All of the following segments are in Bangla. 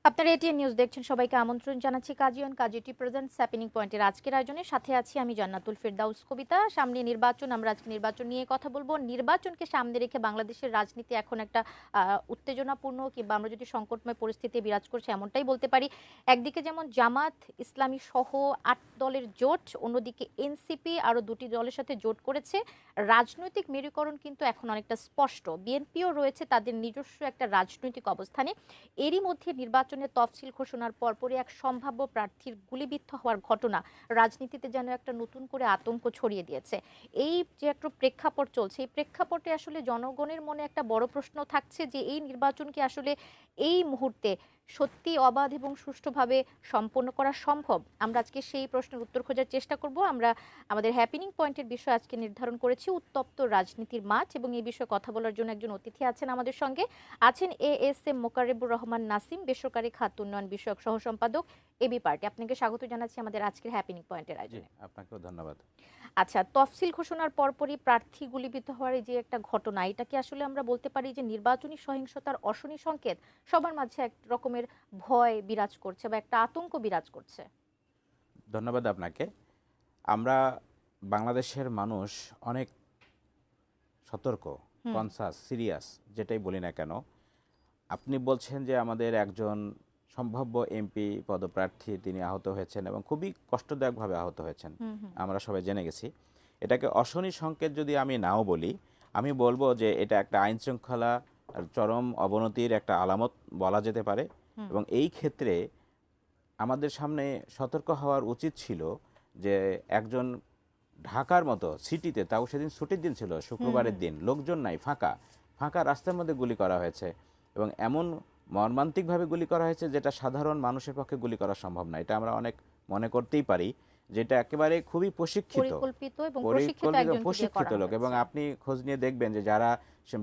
আপনারা এটিএন নিউজ দেখছেন, সবাইকে আমন্ত্রণ জানাচ্ছি Kazi on Kazi T presents happening পয়েন্টের আজকের আয়োজনে। সাথে আছি আমি জান্নাতুল ফেরদাউস কবিতা। সামনে নির্বাচন, আমরা আজকে নির্বাচন নিয়ে কথা বলবো। নির্বাচনকে সামনে রেখে বাংলাদেশের রাজনীতি এখন একটা উত্তেজনাপূর্ণ কিংবা আমরা যদি সংকটময় পরিস্থিতি বিরাজ করছে এমনটাই বলতে পারি। একদিকে যেমন জামাত ইসলামী সহ ৮ দলের জোট, অন্যদিকে এনসিপি আরও ২টি দলের সাথে জোট করেছে। রাজনৈতিক মেরুকরণ কিন্তু এখন অনেকটা স্পষ্ট। বিএনপিও রয়েছে তাদের নিজস্ব একটা রাজনৈতিক অবস্থানে। এরই মধ্যে নির্বাচনের তফসিল ঘোষণার পরপরই এক সম্ভাব্য প্রার্থীর গুলিবিদ্ধ হওয়ার ঘটনা রাজনীতিতে যেন একটা নতুন করে আতঙ্ক ছড়িয়ে দিয়েছে। এই যে একটা প্রেক্ষাপট চলছে, এই প্রেক্ষাপটে আসলে জনগণের মনে একটা বড় প্রশ্ন থাকছে যে এই নির্বাচন কি আসলে এই মুহূর্তে সত্যি অবাধ এবং সুষ্ঠুভাবে সম্পন্ন করা সম্ভব? আমরা আজকে সেই প্রশ্নের উত্তর খোঁজার চেষ্টা করব। আমরা আমাদের হ্যাপেনিং পয়েন্টের বিষয় আজকে নির্ধারণ করেছি উত্তপ্ত রাজনীতির মাঠ, এবং এই বিষয়ে কথা বলার জন্য একজন অতিথি আছেন আমাদের সঙ্গে। আছেন এএসএম মোকারেবুর রহমান নাসিম, বেসরকারি খাত উন্নয়ন বিষয়ক সহ সম্পাদক, এবি পার্টি। আপনাকে স্বাগত জানাচ্ছি আমাদের আজকের হ্যাপেনিং পয়েন্টের আয়োজনে। আপনাকেও ধন্যবাদ। আচ্ছা, তফসিল ঘোষণার পরপরই প্রার্থী গুলিবিদ্ধ হওয়ার এই যে একটা ঘটনা, এটা কি আসলে আমরা বলতে পারি যে নির্বাচনী সহিংসতার অশনি সংকেত? সবার মাঝে এক রকমের ভয় বিরাজ করছে বা একটা আতঙ্ক বিরাজ করছে। ধন্যবাদ আপনাকে। আমরা বাংলাদেশের মানুষ অনেক সতর্ক, কনসাস, সিরিয়াস, যেটাই বলি না কেন। আপনি বলছেন যে আমাদের একজন সম্ভাব্য এমপি পদপ্রার্থী তিনি আহত হয়েছেন এবং খুবই কষ্টদায়কভাবে আহত হয়েছেন, আমরা সবাই জেনে গেছি। এটাকে অশনি সংকেত যদি আমি নাও বলি, আমি বলবো যে এটা একটা আইন শৃঙ্খলা চরম অবনতির একটা আলামত বলা যেতে পারে। এবং এই ক্ষেত্রে আমাদের সামনে সতর্ক হওয়ার উচিত ছিল যে একজন ঢাকার মতো সিটিতে, তাও সেদিন ছুটির দিন ছিল, শুক্রবারের দিন, লোকজন নাই, ফাঁকা ফাঁকা রাস্তার মধ্যে গুলি করা হয়েছে এবং এমন মর্মান্তিকভাবে গুলি করা হয়েছে যেটা সাধারণ মানুষের পক্ষে গুলি করা সম্ভব না। এটা আমরা অনেক মনে করতেই পারি, যেটা একেবারে খুবই পরিকল্পিত এবং প্রশিক্ষিত লোক। এবং আপনি খোঁজ নিয়ে দেখবেন যে যারা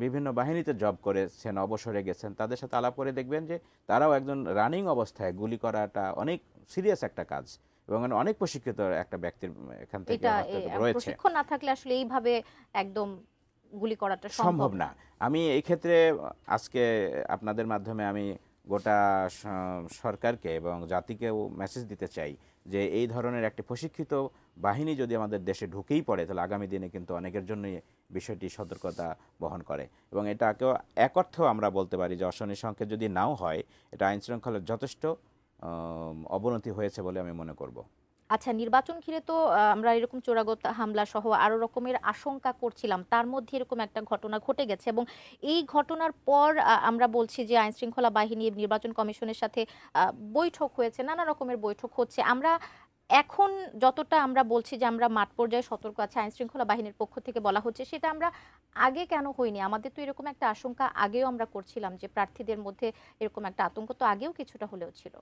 বিভিন্ন বাহিনীতে জব করেছেন, অবসরে গেছেন, তাদের সাথে আলাপ করে দেখবেন যে তারাও একজন রানিং অবস্থায় গুলি করাটা অনেক সিরিয়াস একটা কাজ এবং অনেক প্রশিক্ষিত একটা ব্যক্তির এখান থেকে রয়েছে। প্রশিক্ষণ না থাকলে আসলে এইভাবে একদম গুলি করাটা সম্ভব না। আমি এই ক্ষেত্রে আজকে আপনাদের মাধ্যমে আমি গোটা সরকারকে এবং জাতিকেও মেসেজ দিতে চাই যে এই ধরনের একটি প্রশিক্ষিত বাহিনী যদি আমাদের দেশে ঢুকেই পড়ে, তাহলে আগামী দিনে কিন্তু অনেকের জন্যই বিষয়টি সতর্কতা বহন করে। এবং এটাকেও এক অর্থেও আমরা বলতে পারি যে অশনি সংকেত যদি নাও হয়, এটা আইন শৃঙ্খলার যথেষ্ট অবনতি হয়েছে বলে আমি মনে করব। আচ্ছা, নির্বাচন ঘিরে তো আমরা এরকম চোরাগত হামলা সহ আরো রকমের আশঙ্কা করছিলাম, তার মধ্যে এরকম একটা ঘটনা ঘটে গেছে এবং এই ঘটনার পর আমরা বলছি যে আইন শৃঙ্খলা বাহিনী নির্বাচন কমিশনের সাথে বৈঠক হয়েছে, নানা রকমের বৈঠক হচ্ছে। আমরা এখন যতটা আমরা বলছি যে আমরা মাঠ পর্যায়ে সতর্ক আছে, আইন শৃঙ্খলা বাহিনীর পক্ষ থেকে বলা হচ্ছে, সেটা আমরা আগে কেন হয়নি? আমাদের তো এরকম একটা আশঙ্কা আগেও আমরা করছিলাম যে প্রার্থীদের মধ্যে এরকম একটা আতঙ্ক তো আগেও কিছুটা হলেও ছিল।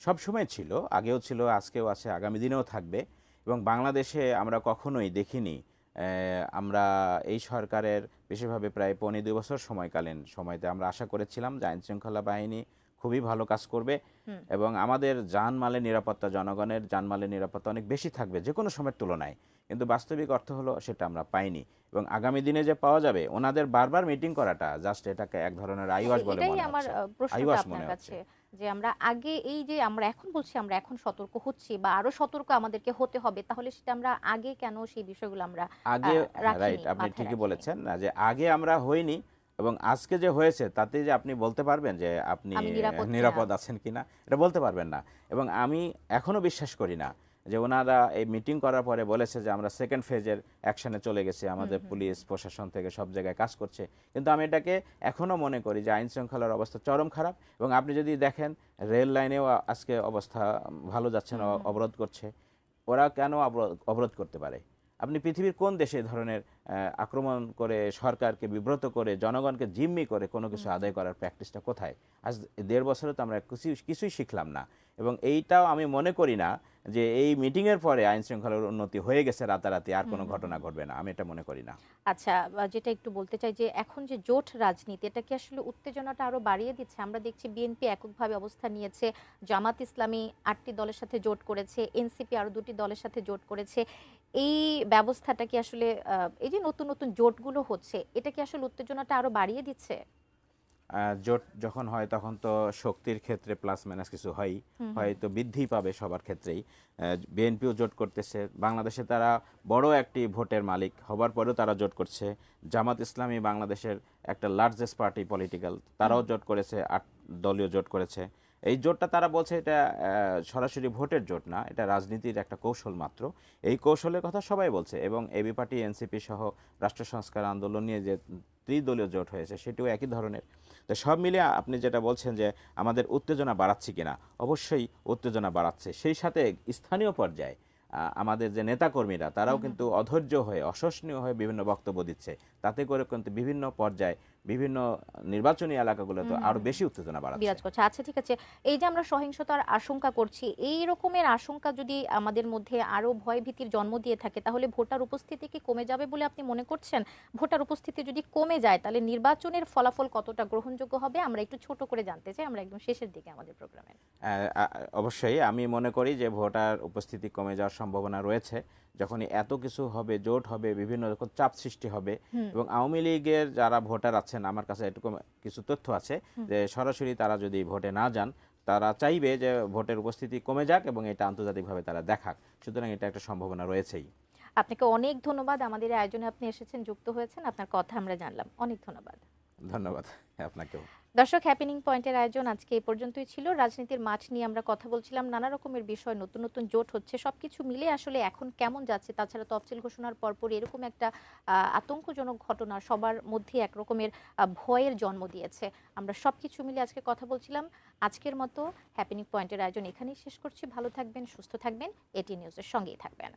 সব সময় ছিল, আগেও ছিল, আজকেও আছে, আগামী দিনেও থাকবে। এবং বাংলাদেশে আমরা কখনোই দেখিনি, আমরা এই সরকারের বিশেষভাবে প্রায় ১৫-২ বছর সময়কালীন সময়তে আমরা আশা করেছিলাম যে আইন শৃঙ্খলা বাহিনী খুবই ভালো কাজ করবে এবং আমাদের জানমালের নিরাপত্তা, জনগণের জানমালের নিরাপত্তা অনেক বেশি থাকবে যে কোনো সময়ের তুলনায়। কিন্তু বাস্তবিক অর্থ হলো সেটা আমরা পাইনি। এবং আগামী দিনে যে পাওয়া যাবে, ওনাদের বারবার মিটিং করাটা জাস্ট এটাকে এক ধরনের আইওয়াশ বলে মনে হচ্ছে। আইওয়াশ মনে হচ্ছে যে আমরা আগে এই যে আমরা এখন বলছি আমরা এখন সতর্ক হচ্ছি বা আরো সতর্ক আমাদেরকে হতে হবে, তাহলে সেটা আমরা আগে কেন সেই বিষয়গুলো আমরা আগে রাইট, আপনি ঠিকই বলেছেন না যে আগে আমরা হইনি। এবং আজকে যে হয়েছে তাতে যে আপনি বলতে পারবেন যে আপনি নিরাপদ আছেন কিনা, এটা বলতে পারবেন না। এবং আমি এখনো বিশ্বাস করি না যে ওনারা এই মিটিং করার পরে বলেছে যে আমরা সেকেন্ড ফেজের অ্যাকশনে চলে গেছি, আমাদের পুলিশ প্রশাসন থেকে সব জায়গায় কাজ করছে। কিন্তু আমি এটাকে এখনও মনে করি যে আইন শৃঙ্খলার অবস্থা চরম খারাপ। এবং আপনি যদি দেখেন রেল লাইনেও আজকে অবস্থা ভালো যাচ্ছে না, অবরোধ করছে। ওরা কেন অবরোধ করতে পারে? আপনি পৃথিবীর কোন দেশে ধরনের আক্রমণ করে, সরকারকে বিব্রত করে, জনগণকে জিম্মি করে কোনো কিছু আদায় করার প্র্যাকটিসটা কোথায়? আজ ১.৫ বছরে তো আমরা কিছুই শিখলাম না। এবং এইটাও আমি মনে করি না যে এই মিটিংয়ের পরে আইন শৃঙ্খলার উন্নতি হয়ে গেছে রাতারাতি, আর কোনো ঘটনা ঘটবে না, আমি এটা মনে করি না। আচ্ছা, যেটা একটু বলতে চাই যে এখন যে জোট রাজনীতি, এটা কি আসলে উত্তেজনাটা আরো বাড়িয়ে দিচ্ছে? আমরা দেখছি বিএনপি এককভাবে অবস্থান নিয়েছে, জামাত ইসলামী ৮টি দলের সাথে জোট করেছে, এনসিপি আরো ২টি দলের সাথে জোট করেছে। এই ব্যবস্থাটা কি আসলে এই যে নতুন নতুন জোটগুলো হচ্ছে, এটা কি আসলে উত্তেজনাটা আরো বাড়িয়ে দিচ্ছে? জোট যখন হয় তখন তো শক্তির ক্ষেত্রে প্লাস মাইনাস কিছু হয়ই, হয়তো বৃদ্ধি পাবে সবার ক্ষেত্রেই। বিএনপিও জোট করতেছে, বাংলাদেশে তারা বড় একটি ভোটের মালিক হবার পরেও তারা জোট করছে। জামাত ইসলামী বাংলাদেশের একটা লার্জেস্ট পার্টি পলিটিক্যাল, তারাও জোট করেছে, 8 দলীয় জোট করেছে। এই জোটটা তারা বলছে এটা সরাসরি ভোটের জোট না, এটা রাজনীতির একটা কৌশল মাত্র। এই কৌশলের কথা সবাই বলছে, এবং এবি পার্টি, এনসিপি সহ রাষ্ট্র সংস্কার আন্দোলন নিয়ে যে ত্রিদলীয় জোট হয়েছে সেটিও একই ধরনের। তো সব মিলিয়ে আপনি যেটা বলছেন যে আমাদের উত্তেজনা বাড়াচ্ছে কিনা, অবশ্যই উত্তেজনা বাড়াচ্ছে। সেই সাথে স্থানীয় পর্যায়ে আমাদের যে নেতাকর্মীরা তারাও কিন্তু অধৈর্য হয়ে, অসহনীয় হয়ে বিভিন্ন বক্তব্য দিচ্ছে, তাতে করে কিন্তু বিভিন্ন পর্যায়ে বিভিন্ন নির্বাচনী এলাকাগুলোতে আরো বেশি উত্তেজনা বিরাজ বাড়াচ্ছে। করছে। আচ্ছা, ঠিক আছে, এই যে আমরা সহিংসতার আশঙ্কা করছি, এই রকমের আশঙ্কা যদি আমাদের মধ্যে আরো ভয় ভীতির জন্ম দিয়ে থাকে, তাহলে ভোটার উপস্থিতি কি কমে যাবে বলে আপনি মনে করছেন? ভোটার উপস্থিতি যদি কমে যায়, তাহলে নির্বাচনের ফলাফল কতটা গ্রহণযোগ্য হবে? আমরা একটু ছোট করে জানতে চাই, আমরা একদম শেষের দিকে আমাদের প্রোগ্রামের। অবশ্যই আমি মনে করি যে ভোটার উপস্থিতি কমে যাওয়ার সম্ভাবনা রয়েছে। যখনই এত কিছু হবে, জোট হবে, বিভিন্ন রকম চাপ সৃষ্টি হবে, এবং আওয়ামী লীগের যারা ভোটার আছেন, আমার কাছে এটুকু কিছু তথ্য আছে যে সরাসরি তারা যদি ভোটে না যান, তারা চাইবে যে ভোটের উপস্থিতি কমে যাক এবং এটা আন্তর্জাতিকভাবে তারা দেখাক। সুতরাং এটা একটা সম্ভাবনা রয়েছেই। আপনাকে অনেক ধন্যবাদ, আমাদের এই আয়োজনে আপনি এসেছেন, যুক্ত হয়েছেন, আপনার কথা আমরা জানলাম। অনেক ধন্যবাদ। ধন্যবাদ আপনাকেও। দর্শক, হ্যাপেনিং পয়েন্টের আয়োজন আজকে এই পর্যন্তই ছিল। রাজনীতির মাঠ নিয়ে আমরা কথা বলছিলাম, নানা রকমের বিষয়, নতুন নতুন জোট হচ্ছে, সবকিছু মিলে আসলে এখন কেমন যাচ্ছে, তাছাড়া তফসিল ঘোষণার পরপর এরকম একটা আতঙ্কজনক ঘটনা সবার মধ্যে এক রকমের ভয়ের জন্ম দিয়েছে। আমরা সবকিছু মিলে আজকে কথা বলছিলাম। আজকের মতো হ্যাপেনিং পয়েন্টের আয়োজন এখানেই শেষ করছি। ভালো থাকবেন, সুস্থ থাকবেন, এটি নিউজের সঙ্গেই থাকবেন।